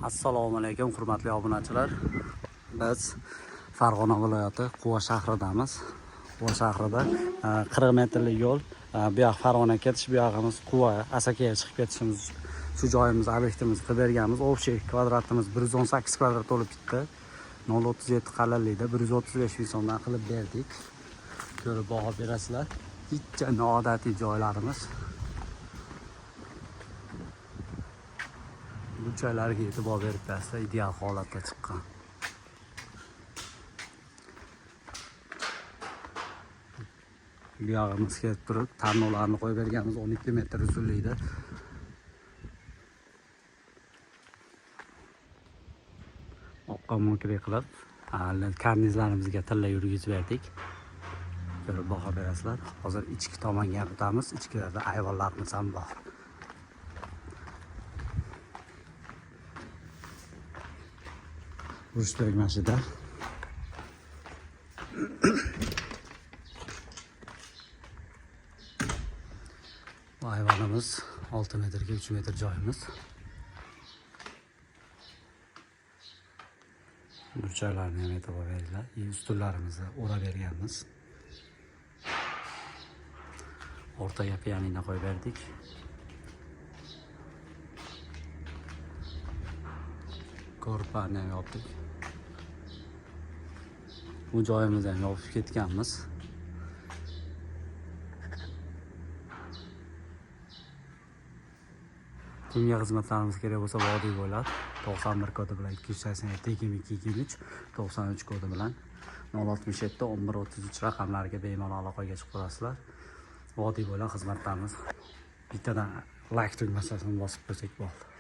Assalomu alaykum hurmatli obunachilar. Biz Farg'ona viloyati Quva shahridamiz. Quva shahrida 40 metrlik yo'l. Bu yoq Farg'ona ketish, bu yog'imiz Quva, Asakaga chiqib ketishimiz. Shu joyimiz, obyektimizni qilib berganmiz. Общий kvadratimiz 118 kvadrat to'lib bitdi. 037 qalinlikda 135 ming so'mdan qilib berdik. Ko'rib baho berasizlar. Hech noodatiy joylarimiz. Bu joylarga e'tibor berib bersa ideal holatga chiqqan. Bu yog'imiz kelib turib, tarnovlarni qo'yib berganmiz 12 metr uzunlikda. Oqqa mo'kri qilib, karnizlarimizga tilla yurgizib berdik. Ko'rib baho berasizlar. Hozir ichki tomonga o'tamiz. Ichkilarda ayvonlarimiz ham bor. Urushbek mashida. Bu ayvonimiz 6 metrga 3 metr joyimiz. Burchaklarni ham e'tibor beringlar. Ustunlarimizni o'rab berganmiz. O'rtaga pianino qo'yib berdik. Ko'rpani ham yopdik. Bu joyimizni ham yopib ketganmiz. Kimga xizmatlarimiz kerak bo'lsa, vodiy bo'ylab 91 kodi bilan 287 93 kodi bilan 067 11 33 raqamlariga bemalol aloqaga chiqib qolasizlar. Vodiy bo'ylab xizmatlarimiz. Bittadan like tugmasini bosib qo'ysak bo'ldi.